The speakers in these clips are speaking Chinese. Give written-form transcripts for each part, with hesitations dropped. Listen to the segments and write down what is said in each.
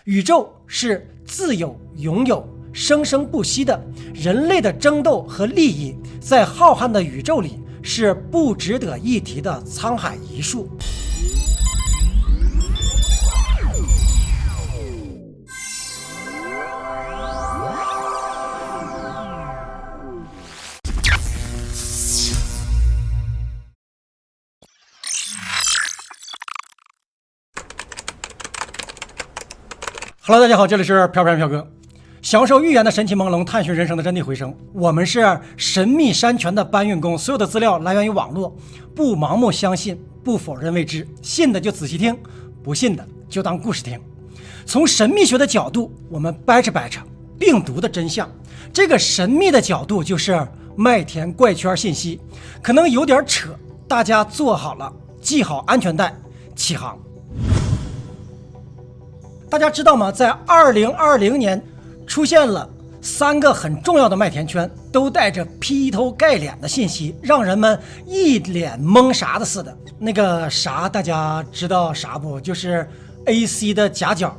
宇宙是自有、永有、生生不息的，人类的争斗和利益在浩瀚的宇宙里是不值得一提的沧海一粟。Hello， 大家好，这里是飘飘飘哥，享受寓言的神奇朦胧，探寻人生的真谛回声。我们是神秘山泉的搬运工，所有的资料来源于网络，不盲目相信，不否认未知，信的就仔细听，不信的就当故事听。从神秘学的角度，我们掰扯掰扯病毒的真相。这个神秘的角度就是麦田怪圈信息，可能有点扯，大家坐好了，系好安全带，起航。大家知道吗？在2020年出现了3个很重要的麦田圈，都带着劈头盖脸的信息，让人们一脸懵啥的似的。那个啥，大家知道啥不？就是 AC 的夹角，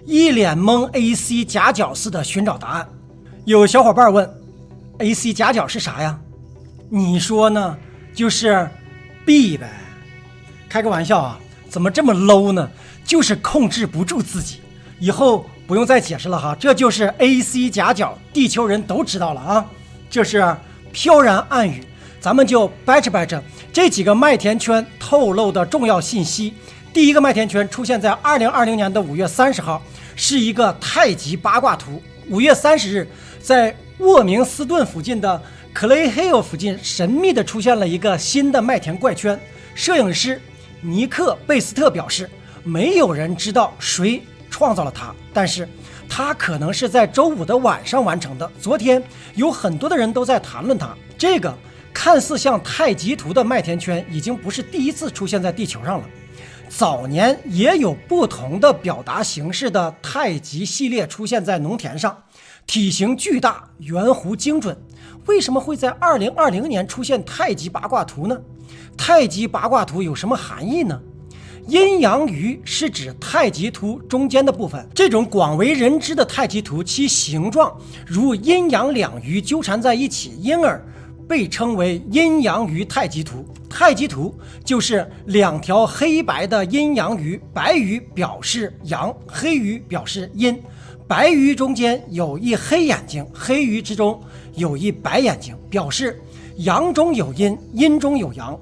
一脸懵 AC 夹角似的寻找答案。有小伙伴问 AC 夹角是啥呀？你说呢？就是 B 呗。开个玩笑啊，怎么这么 low 呢？就是控制不住自己，以后不用再解释了哈，这就是 AC 夹角，地球人都知道了啊，这是飘然暗语，咱们就掰扯掰扯这几个麦田圈透露的重要信息。第一个麦田圈出现在2020年的5月30号，是一个太极八卦图。5月30日，在沃明斯顿附近的 Clay Hill 附近，神秘的出现了一个新的麦田怪圈。摄影师尼克贝斯特表示，没有人知道谁创造了它，但是它可能是在周5的晚上完成的。昨天有很多的人都在谈论它。这个看似像太极图的麦田圈已经不是第一次出现在地球上了，早年也有不同的表达形式的太极系列出现在农田上，体型巨大，圆弧精准。为什么会在2020年出现太极八卦图呢？太极八卦图有什么含义呢？阴阳鱼是指太极图中间的部分，这种广为人知的太极图，其形状如阴阳两鱼纠缠在一起，因而被称为阴阳鱼太极图。太极图就是2条黑白的阴阳鱼，白鱼表示阳，黑鱼表示阴。白鱼中间有一黑眼睛，黑鱼之中有一白眼睛，表示阳中有阴，阴中有阳。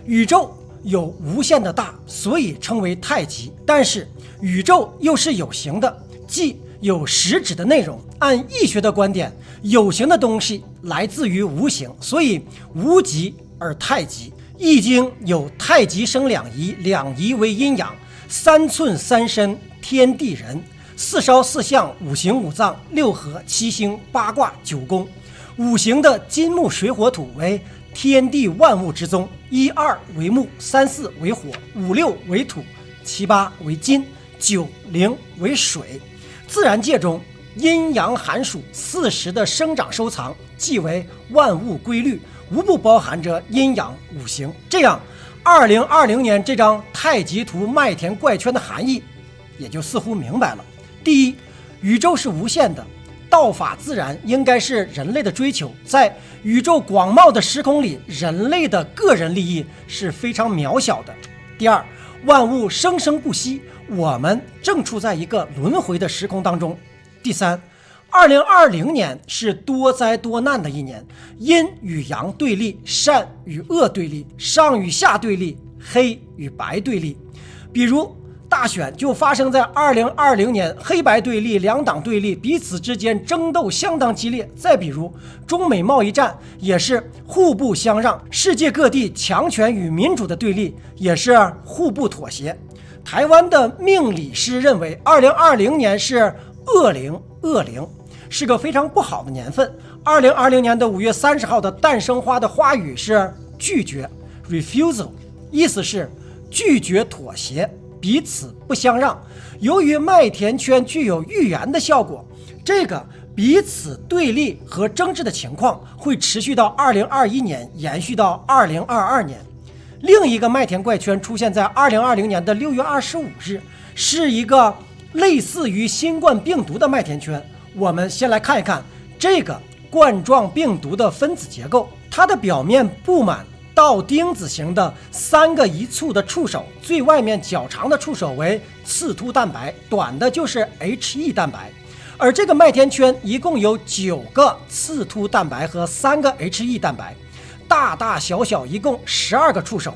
宇宙有无限的大，所以称为太极。但是宇宙又是有形的，即有实质的内容。按易学的观点，有形的东西来自于无形，所以无极而太极。易经有太极生两仪，两仪为阴阳，3寸3身天地人，4烧4象5行5脏6合7星8卦9宫。五行的金木水火土为天地万物之宗，1、2为木，3、4为火，5、6为土，7、8为金，9、0为水。自然界中阴阳寒暑40的生长收藏，即为万物规律，无不包含着阴阳五行。这样2020年这张太极图麦田怪圈的含义也就似乎明白了。第一，宇宙是无限的，道法自然应该是人类的追求，在宇宙广袤的时空里，人类的个人利益是非常渺小的。第二，万物生生不息，我们正处在一个轮回的时空当中。第三，2020年是多灾多难的一年，阴与阳对立，善与恶对立，上与下对立，黑与白对立。比如大选就发生在2020年，黑白对立，两党对立，彼此之间争斗相当激烈。再比如中美贸易战也是互不相让，世界各地强权与民主的对立也是互不妥协。台湾的命理师认为2020年是恶灵，是个非常不好的年份。2020年的5月30号的诞生花的花语是拒绝 refusal， 意思是拒绝妥协，彼此不相让。由于麦田圈具有预言的效果，这个彼此对立和争执的情况会持续到2021年，延续到2022年。另一个麦田怪圈出现在2020年的6月25日，是一个类似于新冠病毒的麦田圈。我们先来看一看这个冠状病毒的分子结构，它的表面布满倒钉子形的3个一簇的触手，最外面较长的触手为刺突蛋白，短的就是 HE 蛋白。而这个麦田圈一共有9个刺突蛋白和3个 HE 蛋白，大大小小一共12个触手。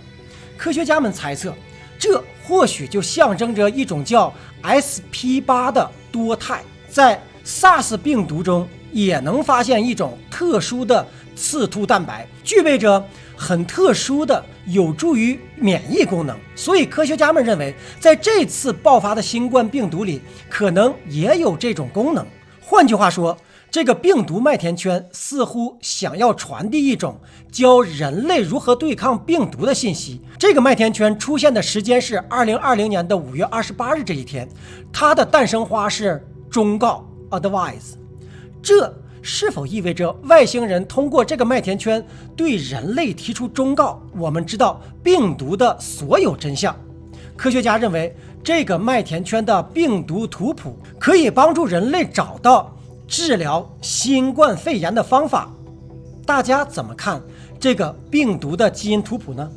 科学家们猜测，这或许就象征着一种叫 SP8 的多肽。在 SARS 病毒中也能发现一种特殊的刺突蛋白，具备着很特殊的有助于免疫功能。所以科学家们认为，在这次爆发的新冠病毒里可能也有这种功能。换句话说，这个病毒麦田圈似乎想要传递一种教人类如何对抗病毒的信息。这个麦田圈出现的时间是2020年的5月28日这一天，它的诞生花是忠告 Advise。 这是否意味着外星人通过这个麦田圈对人类提出忠告，我们知道病毒的所有真相？科学家认为，这个麦田圈的病毒图谱可以帮助人类找到治疗新冠肺炎的方法。大家怎么看这个病毒的基因图谱呢？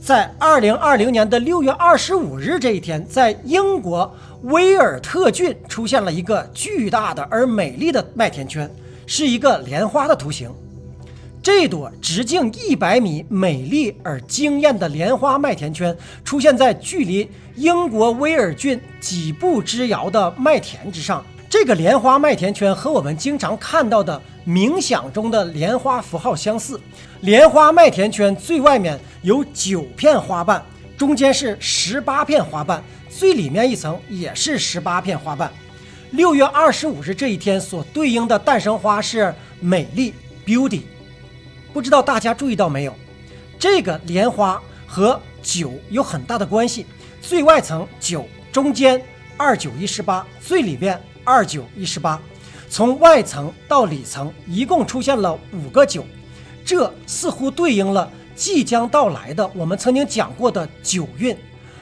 在2020年的6月25日这一天，在英国威尔特郡出现了一个巨大的而美丽的麦田圈，是一个莲花的图形。这朵直径100米、美丽而惊艳的莲花麦田圈出现在距离英国威尔郡几步之遥的麦田之上。这个莲花麦田圈和我们经常看到的冥想中的莲花符号相似。莲花麦田圈最外面有9片花瓣，中间是18片花瓣，最里面一层也是18片花瓣。6月25日这一天所对应的诞生花是美丽 Beauty。 不知道大家注意到没有，这个莲花和9有很大的关系。最外层9，中间29118，最里面29118，从外层到里层一共出现了5个9，这似乎对应了即将到来的我们曾经讲过的9运。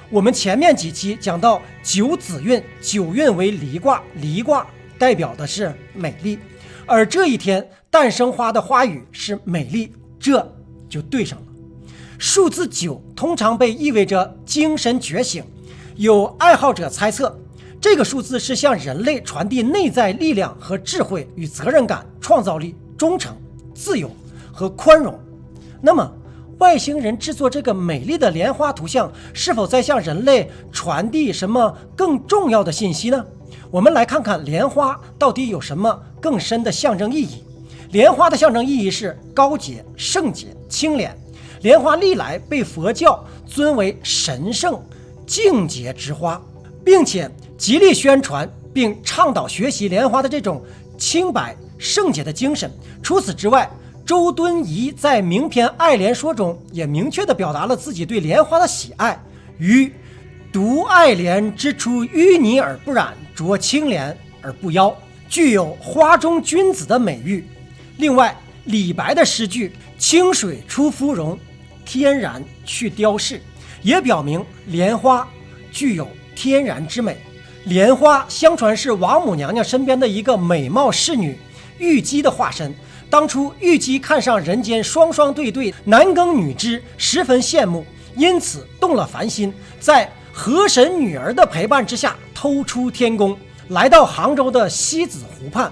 我们前面几期讲到9子运，9运为离卦，离卦代表的是美丽，而这一天诞生花的花语是美丽，这就对上了。数字9通常被意味着精神觉醒，有爱好者猜测这个数字是向人类传递内在力量和智慧与责任感、创造力、忠诚、自由和宽容。那么外星人制作这个美丽的莲花图像，是否在向人类传递什么更重要的信息呢？我们来看看莲花到底有什么更深的象征意义。莲花的象征意义是高洁、圣洁、清廉。莲花历来被佛教尊为神圣、净洁之花，并且极力宣传并倡导学习莲花的这种清白、圣洁的精神。除此之外，周敦颐在名篇《爱莲说》中也明确地表达了自己对莲花的喜爱，于独爱莲之出淤泥而不染，濯清涟而不妖，具有花中君子的美誉。另外，李白的诗句清水出芙蓉，天然去雕饰，也表明莲花具有天然之美。莲花相传是王母娘娘身边的一个美貌侍女玉姬的化身。当初玉姬看上人间双双对对，男耕女织，十分羡慕，因此动了凡心，在河神女儿的陪伴之下偷出天宫，来到杭州的西子湖畔。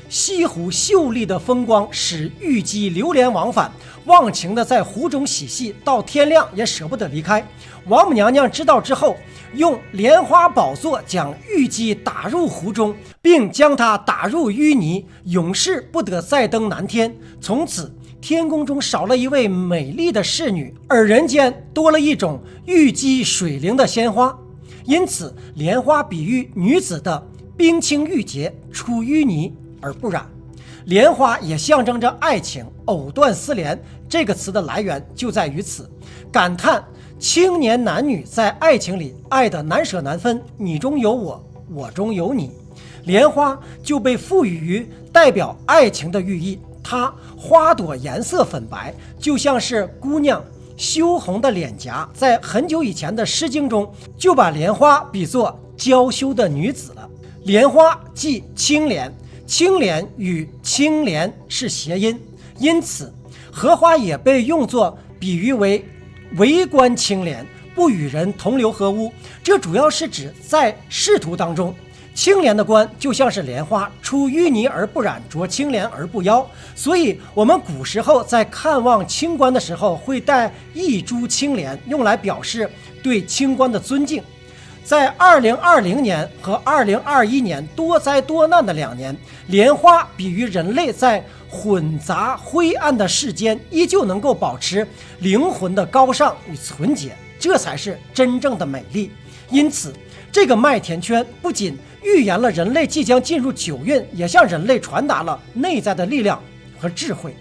西湖秀丽的风光使玉姬流连忘返，忘情的在湖中嬉戏，到天亮也舍不得离开。王母娘娘知道之后，用莲花宝座将玉姬打入湖中，并将她打入淤泥，永世不得再登南天。从此天宫中少了一位美丽的侍女，而人间多了一种玉姬水灵的鲜花。因此莲花比喻女子的冰清玉洁，出淤泥而不染。莲花也象征着爱情，藕断丝连这个词的来源就在于此，感叹青年男女在爱情里爱得难舍难分，你中有我，我中有你。莲花就被赋予于代表爱情的寓意，它花朵颜色粉白，就像是姑娘羞红的脸颊。在很久以前的诗经中，就把莲花比作娇羞的女子了。莲花即青莲，青莲与清廉是谐音，因此荷花也被用作比喻为为官清廉，不与人同流合污。这主要是指在仕途当中，清廉的官就像是莲花，出淤泥而不染，着清涟而不妖。所以我们古时候在看望清官的时候会戴一株青莲，用来表示对清官的尊敬。在2020年和2021年多灾多难的2年，莲花比喻人类在混杂灰暗的世间依旧能够保持灵魂的高尚与纯洁，这才是真正的美丽。因此这个麦田圈不仅预言了人类即将进入9运，也向人类传达了内在的力量和智慧。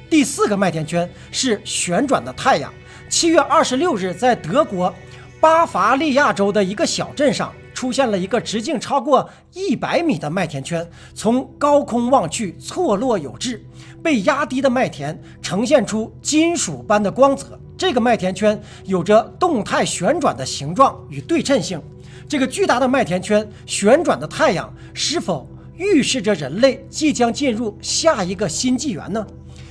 第4个麦田圈是旋转的太阳。7月26日，在德国巴伐利亚州的一个小镇上，出现了一个直径超过100米的麦田圈，从高空望去错落有致，被压低的麦田呈现出金属般的光泽。这个麦田圈有着动态旋转的形状与对称性。这个巨大的麦田圈旋转的太阳是否预示着人类即将进入下一个新纪元呢？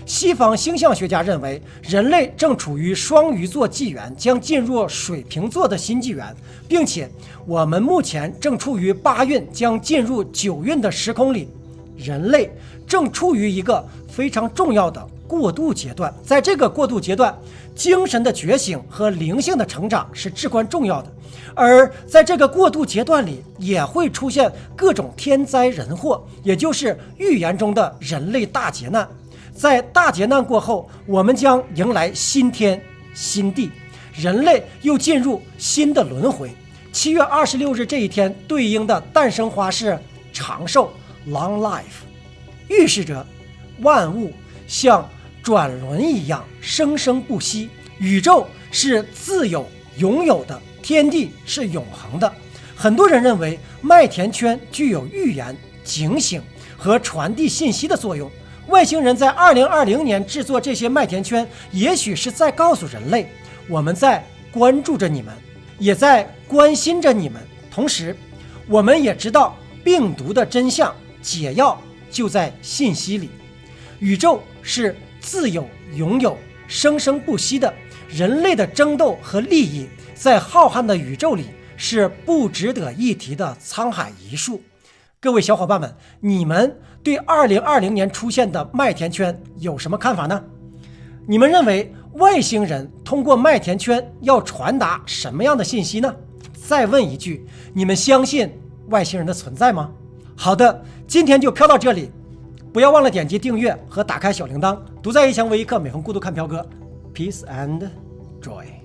西方星象学家认为，人类正处于双鱼座纪元，将进入水瓶座的新纪元，并且我们目前正处于8运将进入9运的时空里。人类正处于一个非常重要的过渡阶段，在这个过渡阶段，精神的觉醒和灵性的成长是至关重要的。而在这个过渡阶段里，也会出现各种天灾人祸，也就是预言中的人类大劫难。在大劫难过后，我们将迎来新天新地，人类又进入新的轮回。7月26日这一天对应的诞生花是长寿 （Long Life）， 预示着万物像转轮一样生生不息，宇宙是自有永有的，天地是永恒的。很多人认为麦田圈具有预言、警醒和传递信息的作用。外星人在2020年制作这些麦田圈，也许是在告诉人类，我们在关注着你们，也在关心着你们。同时，我们也知道病毒的真相，解药就在信息里。宇宙是自有永有、生生不息的，人类的争斗和利益在浩瀚的宇宙里是不值得一提的沧海一粟。各位小伙伴们，你们对2020年出现的麦田圈有什么看法呢？你们认为外星人通过麦田圈要传达什么样的信息呢？再问一句，你们相信外星人的存在吗？好的，今天就飘到这里，不要忘了点击订阅和打开小铃铛。独在异乡为一课，每逢孤独看飘哥 ，Peace and Joy。